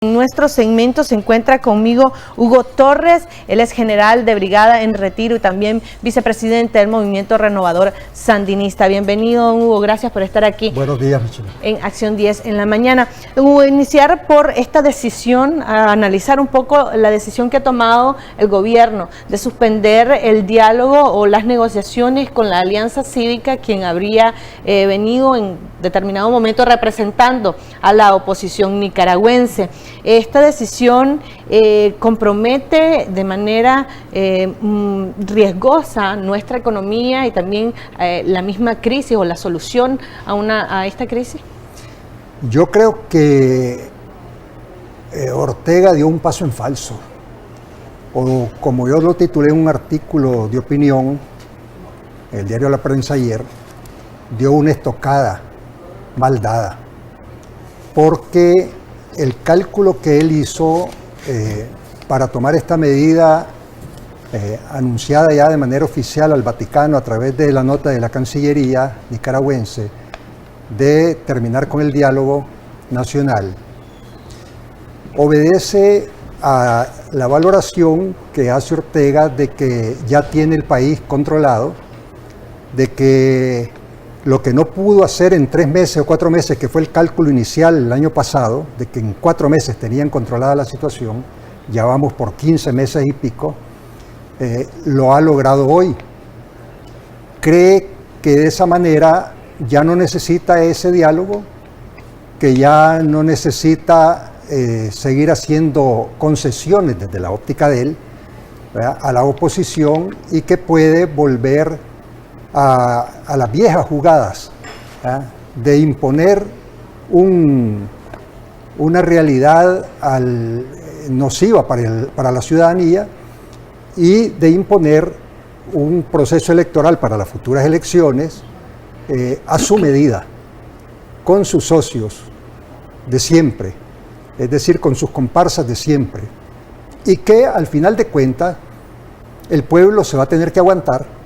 En nuestro segmento se encuentra conmigo Hugo Torres, él es general de brigada en retiro y también vicepresidente del Movimiento Renovador Sandinista. Bienvenido, Hugo, gracias por estar aquí. Buenos días, Michelle. En Acción 10 en la mañana. Hugo, iniciar por esta decisión, a analizar un poco la decisión que ha tomado el gobierno de suspender el diálogo o las negociaciones con la Alianza Cívica, quien habría venido en determinado momento representando a la oposición nicaragüense. Esta decisión compromete de manera riesgosa nuestra economía y también la misma crisis o la solución a esta crisis. Yo creo que Ortega dio un paso en falso, o como yo lo titulé en un artículo de opinión, el diario La Prensa ayer, dio una estocada mal dada, porque el cálculo que él hizo para tomar esta medida anunciada ya de manera oficial al Vaticano a través de la nota de la Cancillería nicaragüense de terminar con el diálogo nacional, obedece a la valoración que hace Ortega de que ya tiene el país controlado, de que lo que no pudo hacer en 3 meses o 4 meses, que fue el cálculo inicial el año pasado, de que en 4 meses tenían controlada la situación, ya vamos por 15 meses y pico, lo ha logrado hoy. Cree que de esa manera ya no necesita ese diálogo, que ya no necesita seguir haciendo concesiones desde la óptica de él, ¿verdad?, a la oposición, y que puede volver a las viejas jugadas, ¿verdad?, de imponer una realidad nociva para la ciudadanía y de imponer un proceso electoral para las futuras elecciones a su medida, con sus socios de siempre, es decir, con sus comparsas de siempre, y que al final de cuentas el pueblo se va a tener que aguantar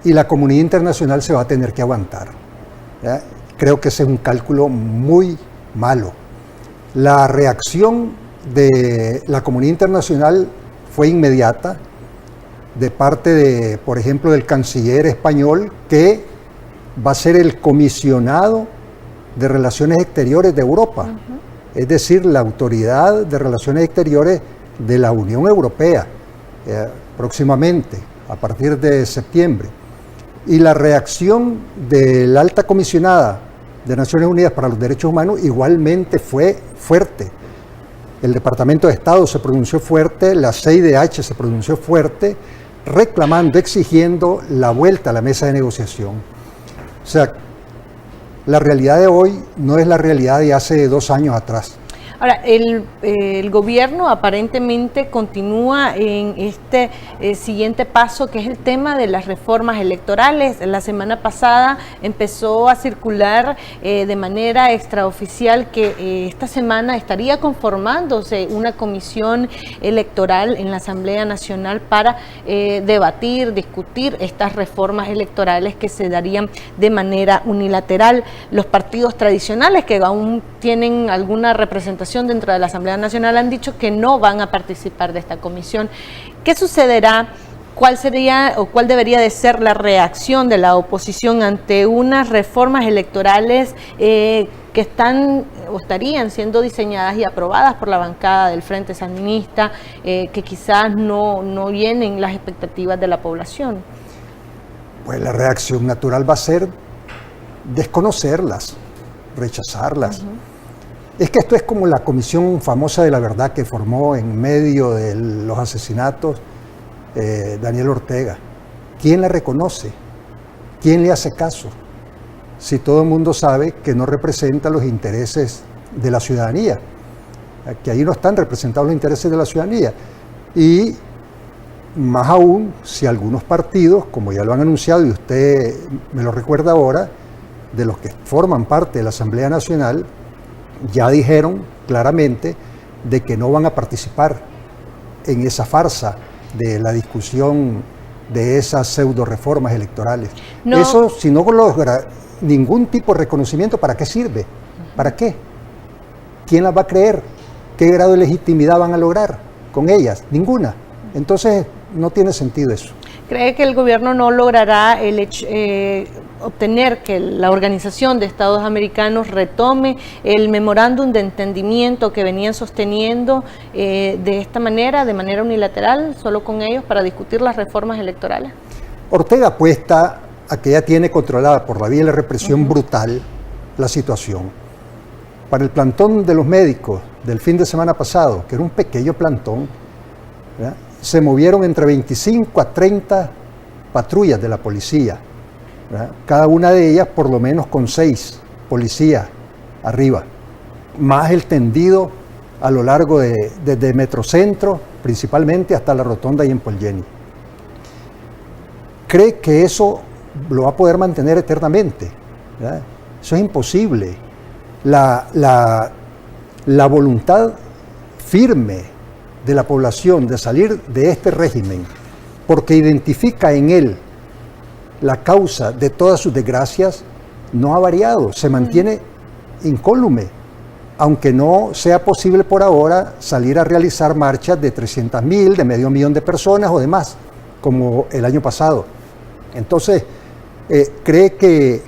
y la comunidad internacional se va a tener que aguantar, ¿ya? Creo que ese es un cálculo muy malo. La reacción de la comunidad internacional fue inmediata, de parte de, por ejemplo, del canciller español, que va a ser el comisionado de Relaciones Exteriores de Europa, es decir, la autoridad de Relaciones Exteriores de la Unión Europea, próximamente, a partir de septiembre. Y la reacción de la alta comisionada de Naciones Unidas para los Derechos Humanos igualmente fue fuerte. El Departamento de Estado se pronunció fuerte, la CIDH se pronunció fuerte, reclamando, exigiendo la vuelta a la mesa de negociación. O sea, la realidad de hoy no es la realidad de hace 2 años atrás. Ahora, el gobierno aparentemente continúa en este siguiente paso, que es el tema de las reformas electorales. La semana pasada empezó a circular de manera extraoficial que esta semana estaría conformándose una comisión electoral en la Asamblea Nacional para debatir, discutir estas reformas electorales que se darían de manera unilateral. Los partidos tradicionales que aún tienen alguna representación dentro de la Asamblea Nacional han dicho que no van a participar de esta comisión. ¿Qué sucederá? ¿Cuál sería o cuál debería de ser la reacción de la oposición ante unas reformas electorales que están o estarían siendo diseñadas y aprobadas por la bancada del Frente Sandinista, que quizás no llenen las expectativas de la población? Pues la reacción natural va a ser desconocerlas, rechazarlas. Es que esto es como la comisión famosa de la verdad que formó en medio de los asesinatos Daniel Ortega. ¿Quién la reconoce? ¿Quién le hace caso? Si todo el mundo sabe que no representa los intereses de la ciudadanía, que ahí no están representados los intereses de la ciudadanía. Y más aún, si algunos partidos, como ya lo han anunciado y usted me lo recuerda ahora, de los que forman parte de la Asamblea Nacional, ya dijeron claramente de que no van a participar en esa farsa de la discusión de esas pseudo reformas electorales. No. Eso, si no logra ningún tipo de reconocimiento, ¿para qué sirve? ¿Para qué? ¿Quién las va a creer? ¿qué grado de legitimidad van a lograr con ellas? Ninguna. Entonces, no tiene sentido eso. ¿Cree que el gobierno no logrará obtener que la Organización de Estados Americanos retome el memorándum de entendimiento que venían sosteniendo de esta manera, de manera unilateral, solo con ellos, para discutir las reformas electorales? Ortega apuesta a que ya tiene controlada por la vía de la represión brutal la situación. Para el plantón de los médicos del fin de semana pasado, que era un pequeño plantón, ¿verdad?, se movieron entre 25 a 30 patrullas de la policía, ¿verdad?, cada una de ellas por lo menos con 6 policías arriba, más el tendido a lo largo desde Metrocentro, principalmente hasta la Rotonda y en Pollenny. ¿Cree que eso lo va a poder mantener eternamente? ¿Verdad? Eso es imposible. La voluntad firme de la población de salir de este régimen, porque identifica en él la causa de todas sus desgracias, no ha variado, se mantiene incólume, aunque no sea posible por ahora salir a realizar marchas de 300.000, de 500.000 de personas o demás, como el año pasado. Entonces, cree que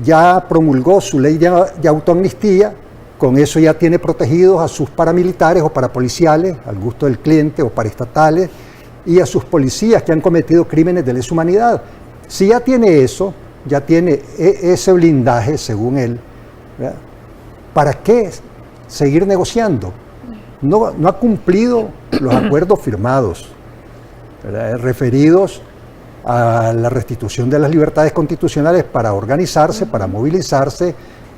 ya promulgó su ley de autoamnistía, con eso ya tiene protegidos a sus paramilitares o parapoliciales, al gusto del cliente, o paraestatales, y a sus policías que han cometido crímenes de lesa humanidad. Si ya tiene eso, ya tiene ese blindaje, según él, ¿verdad?, ¿para qué seguir negociando? No ha cumplido los acuerdos firmados, ¿verdad?, referidos a la restitución de las libertades constitucionales para organizarse, para movilizarse,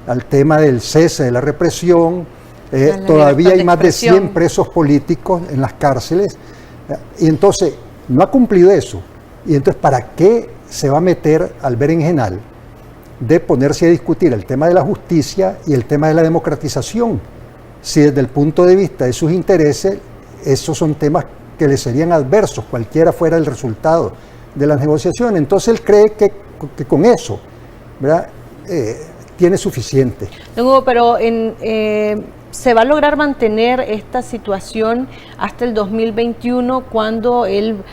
al tema del cese de la represión. Todavía hay más de 100 presos políticos en las cárceles, y entonces no ha cumplido eso. Y entonces, ¿para qué se va a meter al berenjenal de ponerse a discutir el tema de la justicia y el tema de la democratización? Si desde el punto de vista de sus intereses, esos son temas que le serían adversos, cualquiera fuera el resultado de las negociaciones. Entonces él cree que con eso, ¿verdad?, tiene suficiente. Don Hugo, pero ¿se va a lograr mantener esta situación hasta el 2021, cuando el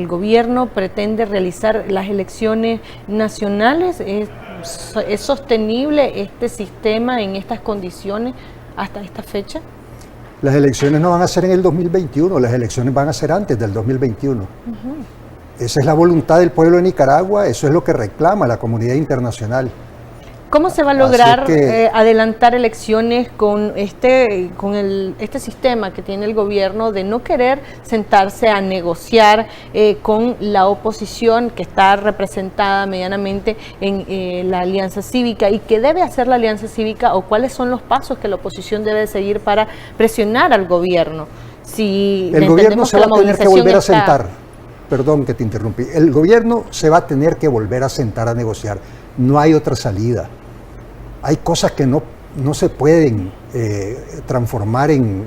gobierno pretende realizar las elecciones nacionales? ¿Es sostenible este sistema en estas condiciones hasta esta fecha? Las elecciones no van a ser en el 2021, las elecciones van a ser antes del 2021. Esa es la voluntad del pueblo de Nicaragua, eso es lo que reclama la comunidad internacional. ¿Cómo se va a lograr adelantar elecciones con este sistema que tiene el gobierno de no querer sentarse a negociar con la oposición, que está representada medianamente en la Alianza Cívica? ¿Y qué debe hacer la Alianza Cívica, o cuáles son los pasos que la oposición debe seguir para presionar al gobierno? Si el gobierno se va a tener que volver a sentar, perdón que te interrumpí, el gobierno se va a tener que volver a sentar a negociar, no hay otra salida. Hay cosas que no se pueden transformar en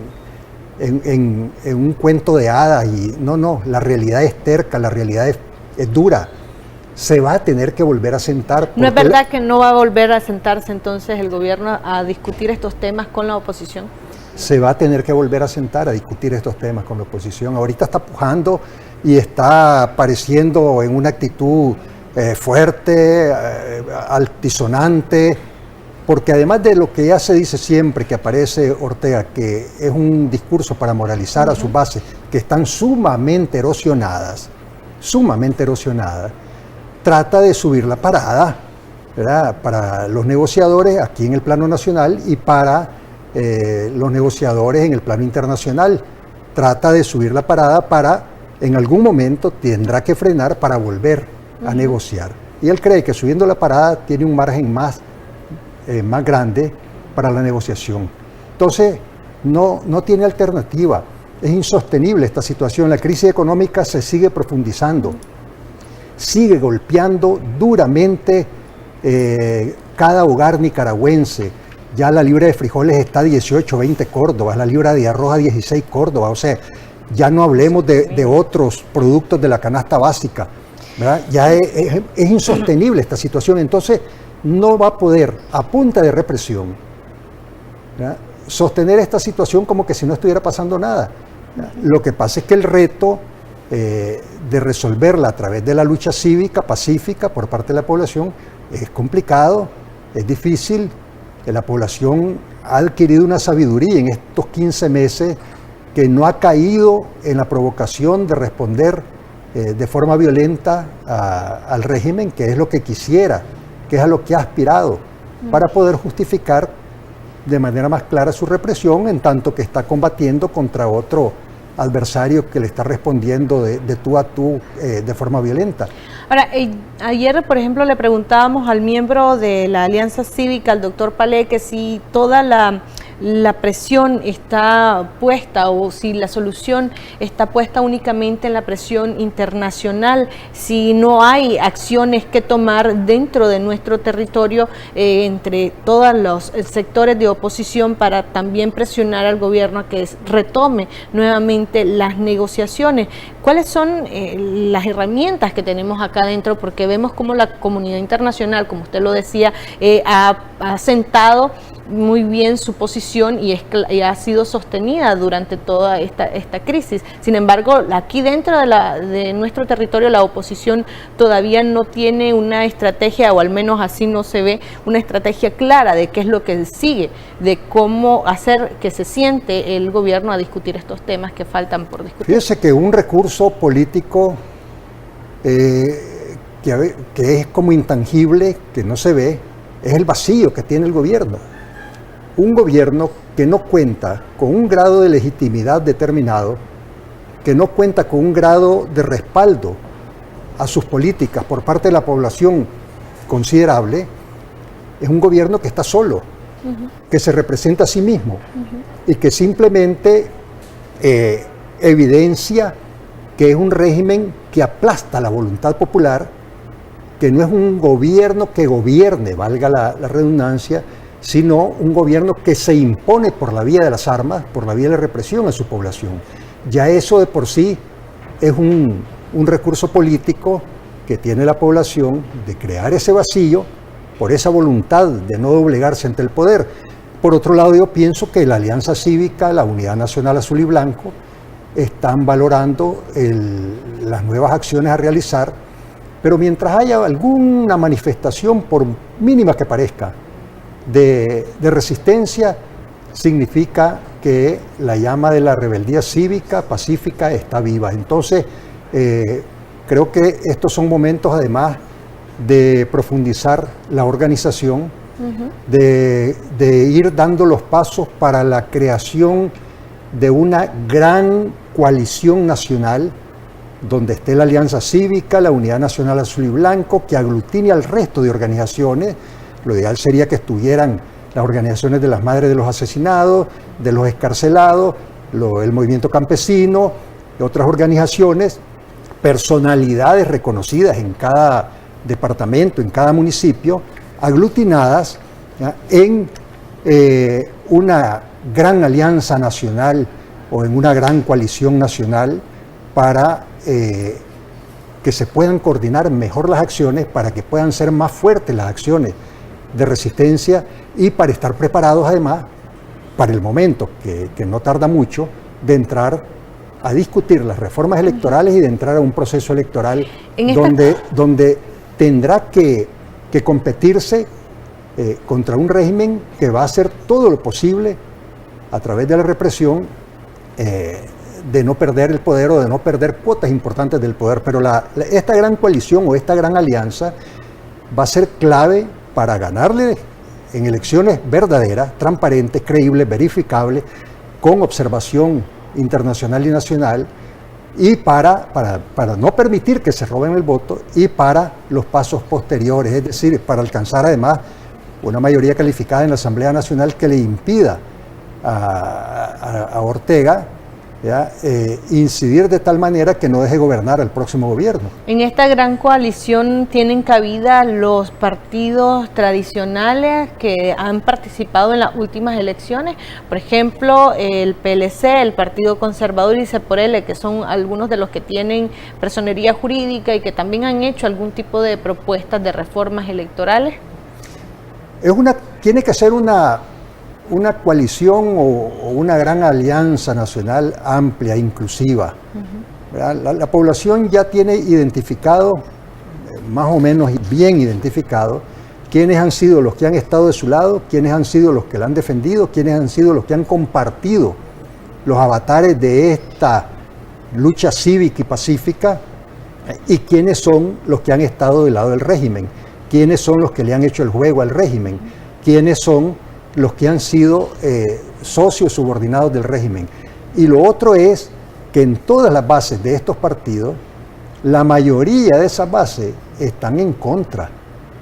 un cuento de hadas, y no, la realidad es terca, la realidad es dura. Se va a tener que volver a sentar. ¿No es verdad que no va a volver a sentarse entonces el gobierno a discutir estos temas con la oposición? Se va a tener que volver a sentar a discutir estos temas con la oposición. Ahorita está pujando y está apareciendo en una actitud fuerte, altisonante, porque además de lo que ya se dice siempre, que aparece Ortega, que es un discurso para moralizar a sus bases, que están sumamente erosionadas, trata de subir la parada, ¿verdad?, para los negociadores aquí en el plano nacional y para los negociadores en el plano internacional. Trata de subir la parada para, en algún momento tendrá que frenar para volver a negociar. Y él cree que subiendo la parada tiene un margen más grande para la negociación. Entonces, no tiene alternativa. Es insostenible esta situación. La crisis económica se sigue profundizando, sigue golpeando duramente cada hogar nicaragüense. Ya la libra de frijoles está a 18, 20 córdobas, la libra de arroz a 16 córdobas. O sea, ya no hablemos de otros productos de la canasta básica, ¿verdad? Ya es insostenible esta situación. Entonces, no va a poder, a punta de represión, ¿verdad?, sostener esta situación como que si no estuviera pasando nada. Lo que pasa es que el reto de resolverla a través de la lucha cívica, pacífica por parte de la población es complicado, es difícil. La población ha adquirido una sabiduría en estos 15 meses que no ha caído en la provocación de responder de forma violenta al régimen, que es lo que quisiera, que es a lo que ha aspirado, para poder justificar de manera más clara su represión, en tanto que está combatiendo contra otro adversario que le está respondiendo de tú a tú de forma violenta. Ahora, ayer, por ejemplo, le preguntábamos al miembro de la Alianza Cívica, al doctor Palé, que si toda la presión está puesta o si la solución está puesta únicamente en la presión internacional, si no hay acciones que tomar dentro de nuestro territorio entre todos los sectores de oposición para también presionar al gobierno a que retome nuevamente las negociaciones. ¿Cuáles son las herramientas que tenemos acá adentro? Porque vemos como la comunidad internacional, como usted lo decía, ha sentado muy bien su posición y ha sido sostenida durante toda esta crisis. Sin embargo, aquí dentro de nuestro territorio la oposición todavía no tiene una estrategia, o al menos así no se ve una estrategia clara de qué es lo que sigue, de cómo hacer que se siente el gobierno a discutir estos temas que faltan por discutir. Fíjese que un recurso político que es como intangible, que no se ve, es el vacío que tiene el gobierno. Un gobierno que no cuenta con un grado de legitimidad determinado, que no cuenta con un grado de respaldo a sus políticas por parte de la población considerable, es un gobierno que está solo, que se representa a sí mismo y que simplemente evidencia que es un régimen que aplasta la voluntad popular, que no es un gobierno que gobierne, valga la redundancia, sino un gobierno que se impone por la vía de las armas, por la vía de la represión a su población. Ya eso de por sí es un recurso político que tiene la población de crear ese vacío por esa voluntad de no doblegarse ante el poder. Por otro lado, yo pienso que la Alianza Cívica, la Unidad Nacional Azul y Blanco, están valorando las nuevas acciones a realizar, pero mientras haya alguna manifestación, por mínima que parezca, de resistencia, significa que la llama de la rebeldía cívica, pacífica, está viva. Entonces, creo que estos son momentos, además, de profundizar la organización, de ir dando los pasos para la creación de una gran coalición nacional, donde esté la Alianza Cívica, la Unidad Nacional Azul y Blanco, que aglutine al resto de organizaciones. Lo ideal sería que estuvieran las organizaciones de las madres de los asesinados, de los excarcelados, el movimiento campesino, otras organizaciones, personalidades reconocidas en cada departamento, en cada municipio, aglutinadas, ¿ya?, en una gran alianza nacional o en una gran coalición nacional para que se puedan coordinar mejor las acciones, para que puedan ser más fuertes las acciones de resistencia y para estar preparados además para el momento, que no tarda mucho, de entrar a discutir las reformas electorales y de entrar a un proceso electoral donde tendrá que competirse contra un régimen que va a hacer todo lo posible a través de la represión de no perder el poder o de no perder cuotas importantes del poder. Pero esta gran coalición o esta gran alianza va a ser clave para ganarle en elecciones verdaderas, transparentes, creíbles, verificables, con observación internacional y nacional, y para no permitir que se roben el voto y para los pasos posteriores, es decir, para alcanzar además una mayoría calificada en la Asamblea Nacional que le impida a Ortega, ¿ya?, incidir de tal manera que no deje gobernar al próximo gobierno. En esta gran coalición tienen cabida los partidos tradicionales que han participado en las últimas elecciones, por ejemplo, el PLC, el Partido Conservador y C+L, que son algunos de los que tienen personería jurídica y que también han hecho algún tipo de propuestas de reformas electorales. Tiene que ser una una coalición o una gran alianza nacional amplia, inclusiva. La población ya tiene identificado, más o menos bien identificado, quiénes han sido los que han estado de su lado, quiénes han sido los que la han defendido, quiénes han sido los que han compartido los avatares de esta lucha cívica y pacífica, y quiénes son los que han estado del lado del régimen, quiénes son los que le han hecho el juego al régimen, quiénes son los que han sido socios subordinados del régimen. Y lo otro es que en todas las bases de estos partidos, la mayoría de esas bases están en contra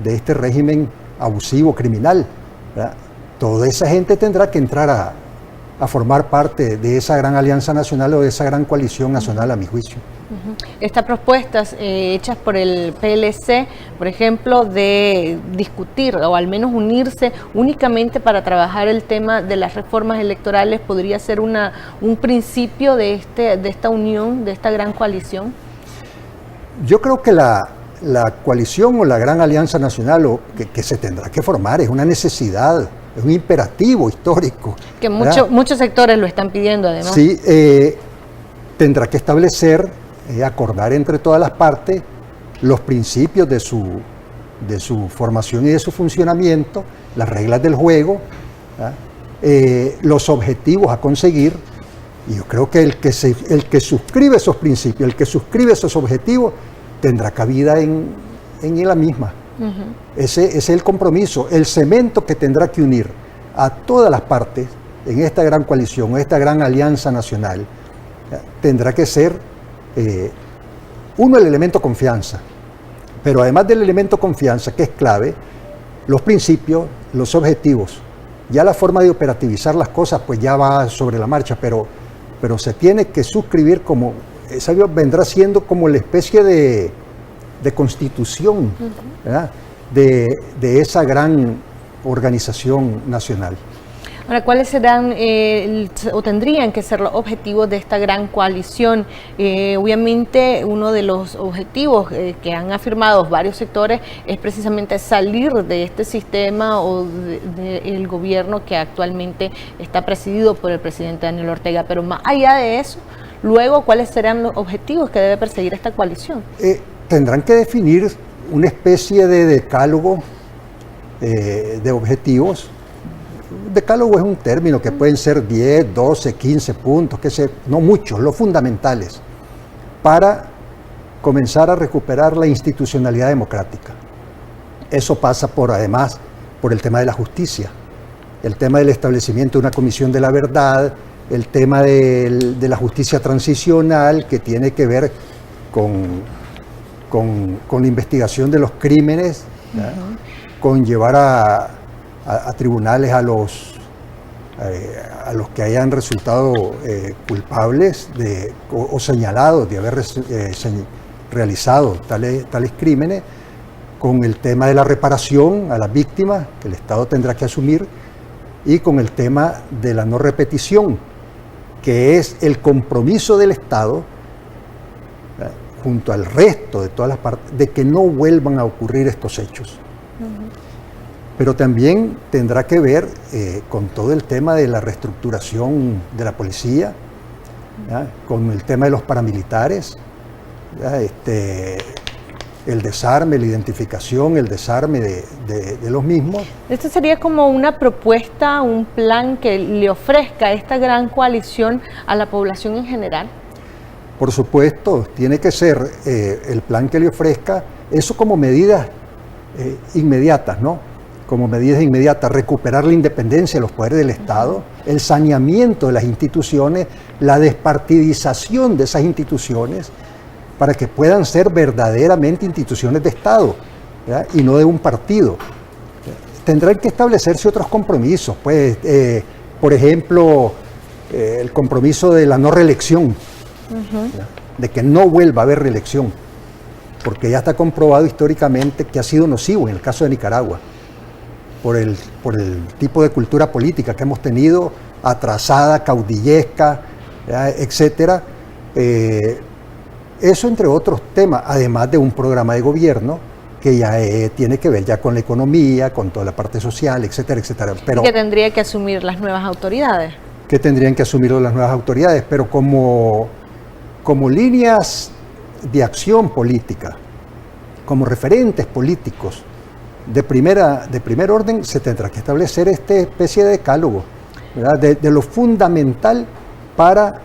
de este régimen abusivo, criminal, ¿verdad? Toda esa gente tendrá que entrar a formar parte de esa gran alianza nacional o de esa gran coalición nacional, a mi juicio. Estas propuestas hechas por el PLC, por ejemplo, de discutir o al menos unirse únicamente para trabajar el tema de las reformas electorales, ¿podría ser un principio de esta unión, de esta gran coalición? Yo creo que la coalición o la gran alianza nacional que se tendrá que formar es una necesidad, es un imperativo histórico. Que muchos sectores lo están pidiendo además. Sí, tendrá que establecer, acordar entre todas las partes los principios de su formación y de su funcionamiento, las reglas del juego, los objetivos a conseguir. Y yo creo que el que suscribe esos principios, el que suscribe esos objetivos, tendrá cabida en la misma. Ese es el compromiso, el cemento que tendrá que unir a todas las partes en esta gran coalición, en esta gran alianza nacional. Tendrá que ser, uno, el elemento confianza, pero además del elemento confianza, que es clave, los principios, los objetivos. Ya la forma de operativizar las cosas pues ya va sobre la marcha, pero se tiene que suscribir como, esa vendrá siendo como la especie de constitución, ¿verdad? de esa gran organización nacional. Ahora, ¿cuáles serán o tendrían que ser los objetivos de esta gran coalición? Obviamente, uno de los objetivos que han afirmado varios sectores es precisamente salir de este sistema o del gobierno que actualmente está presidido por el presidente Daniel Ortega. Pero más allá de eso, luego, ¿cuáles serán los objetivos que debe perseguir esta coalición? Tendrán que definir una especie de decálogo de objetivos. Decálogo es un término que pueden ser 10, 12, 15 puntos, no muchos, los fundamentales, para comenzar a recuperar la institucionalidad democrática. Eso pasa además por el tema de la justicia, el tema del establecimiento de una comisión de la verdad, el tema de la justicia transicional, que tiene que ver con la investigación de los crímenes, con llevar a tribunales a los que hayan resultado culpables o señalados de haber realizado tales crímenes, con el tema de la reparación a las víctimas, que el Estado tendrá que asumir, y con el tema de la no repetición, que es el compromiso del Estado, junto al resto de todas las partes, de que no vuelvan a ocurrir estos hechos. Pero también tendrá que ver con todo el tema de la reestructuración de la policía, con el tema de los paramilitares, el desarme, la identificación, el desarme de los mismos. ¿Esto sería como una propuesta, un plan que le ofrezca esta gran coalición a la población en general? Por supuesto, tiene que ser el plan que le ofrezca, eso como medidas inmediatas, ¿no? Como medidas inmediatas, recuperar la independencia de los poderes del Estado, el saneamiento de las instituciones, la despartidización de esas instituciones, para que puedan ser verdaderamente instituciones de Estado, ¿verdad? Y no de un partido. Tendrán que establecerse otros compromisos, pues, por ejemplo, el compromiso de la no reelección, de que no vuelva a haber reelección, porque ya está comprobado históricamente que ha sido nocivo en el caso de Nicaragua, por el tipo de cultura política que hemos tenido, atrasada, caudillesca, etcétera. Eso entre otros temas, además de un programa de gobierno que ya tiene que ver ya con la economía, con toda la parte social, etcétera, etcétera. Pero, ¿y que tendría que asumir las nuevas autoridades? Que tendrían que asumirlo las nuevas autoridades, pero como líneas de acción política, como referentes políticos de primer orden, se tendrá que establecer esta especie de decálogo, ¿verdad? De lo fundamental para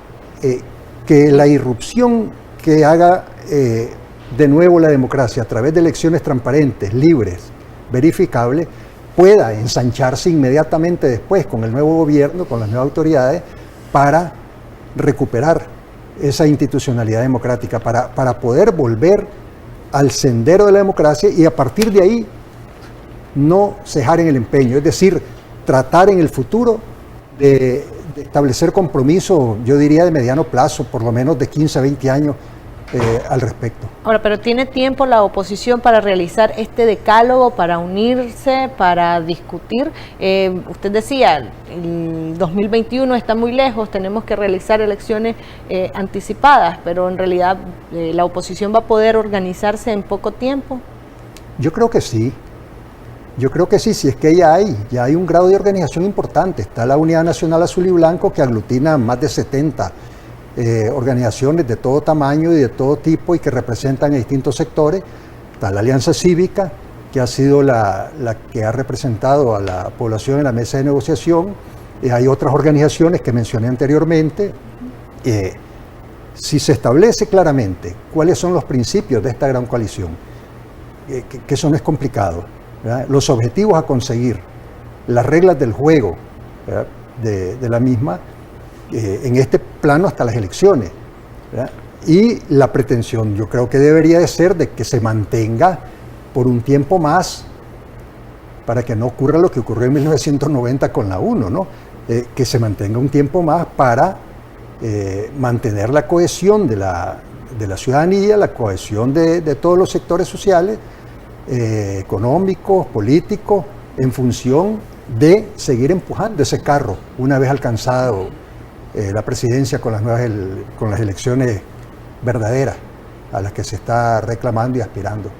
que la irrupción que haga de nuevo la democracia a través de elecciones transparentes, libres, verificables, pueda ensancharse inmediatamente después con el nuevo gobierno, con las nuevas autoridades, para recuperar esa institucionalidad democrática, para poder volver al sendero de la democracia y a partir de ahí no cejar en el empeño, es decir, tratar en el futuro de establecer compromisos, yo diría de mediano plazo, por lo menos de 15 a 20 años al respecto. Ahora, pero ¿tiene tiempo la oposición para realizar este decálogo, para unirse, para discutir? Usted decía, el 2021 está muy lejos, tenemos que realizar elecciones anticipadas, pero en realidad ¿la oposición va a poder organizarse en poco tiempo? Yo creo que sí. Yo creo que sí, si es que ya hay un grado de organización importante. Está la Unidad Nacional Azul y Blanco, que aglutina más de 70 organizaciones de todo tamaño y de todo tipo y que representan a distintos sectores. Está la Alianza Cívica, que ha sido la que ha representado a la población en la mesa de negociación. Hay otras organizaciones que mencioné anteriormente. Si se establece claramente cuáles son los principios de esta gran coalición, que eso no es complicado, ¿verdad? Los objetivos a conseguir, las reglas del juego, ¿verdad? de la misma, en este plano hasta las elecciones, ¿verdad? Y la pretensión yo creo que debería de ser de que se mantenga por un tiempo más para que no ocurra lo que ocurrió en 1990 con la UNO, ¿no? Que se mantenga un tiempo más para mantener la cohesión de la ciudadanía, la cohesión de todos los sectores sociales, económicos, políticos, en función de seguir empujando ese carro una vez alcanzado la presidencia con las elecciones verdaderas a las que se está reclamando y aspirando.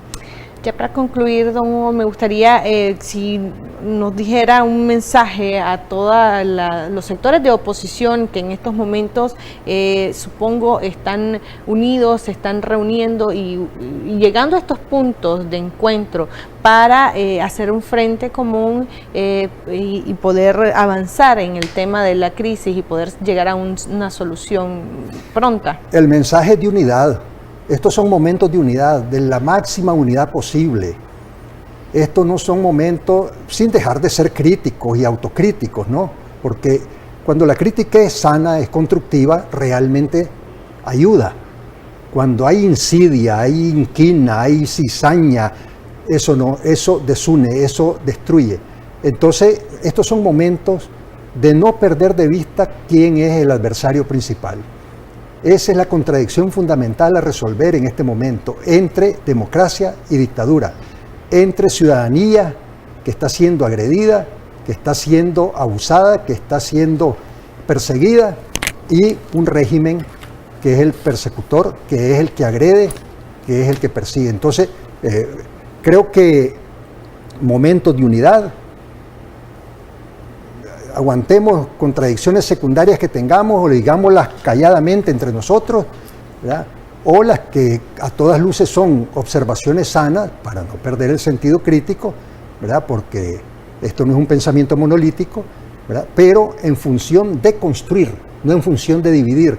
Ya para concluir, don Hugo, me gustaría si nos dijera un mensaje a todos los sectores de oposición que en estos momentos supongo están unidos, se están reuniendo y llegando a estos puntos de encuentro para hacer un frente común y poder avanzar en el tema de la crisis y poder llegar a una solución pronta. El mensaje es de unidad. Estos son momentos de unidad, de la máxima unidad posible. Estos no son momentos, sin dejar de ser críticos y autocríticos, ¿no? Porque cuando la crítica es sana, es constructiva, realmente ayuda. Cuando hay insidia, hay inquina, hay cizaña, eso no, eso desune, eso destruye. Entonces, estos son momentos de no perder de vista quién es el adversario principal. Esa es la contradicción fundamental a resolver en este momento entre democracia y dictadura, entre ciudadanía que está siendo agredida, que está siendo abusada, que está siendo perseguida, y un régimen que es el persecutor, que es el que agrede, que es el que persigue. Entonces, creo que momentos de unidad, aguantemos contradicciones secundarias que tengamos o digámoslas calladamente entre nosotros, ¿verdad? O las que a todas luces son observaciones sanas para no perder el sentido crítico, ¿verdad? Porque esto no es un pensamiento monolítico, ¿verdad? Pero en función de construir, no en función de dividir.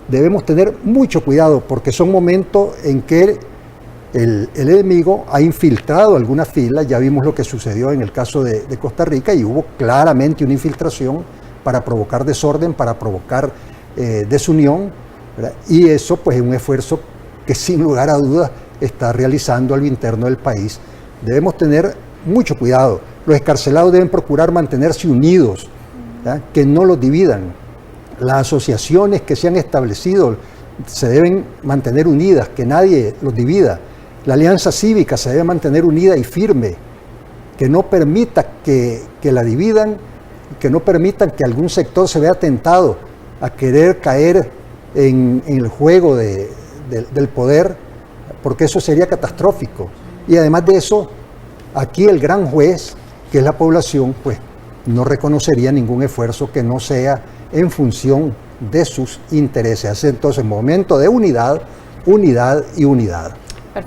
Debemos tener mucho cuidado porque son momentos en que el enemigo ha infiltrado algunas filas. Ya vimos lo que sucedió en el caso de Costa Rica y hubo claramente una infiltración para provocar desorden, para provocar desunión, ¿verdad? Y eso pues es un esfuerzo que sin lugar a dudas está realizando a lo interno del país. Debemos tener mucho cuidado. Los excarcelados deben procurar mantenerse unidos, ¿verdad? Que no los dividan. Las asociaciones que se han establecido se deben mantener unidas, que nadie los divida. La alianza cívica se debe mantener unida y firme, que no permita que la dividan, que no permitan que algún sector se vea tentado a querer caer en el juego del poder, porque eso sería catastrófico. Y además de eso, aquí el gran juez, que es la población, pues no reconocería ningún esfuerzo que no sea en función de sus intereses. Entonces, momento de unidad, unidad y unidad.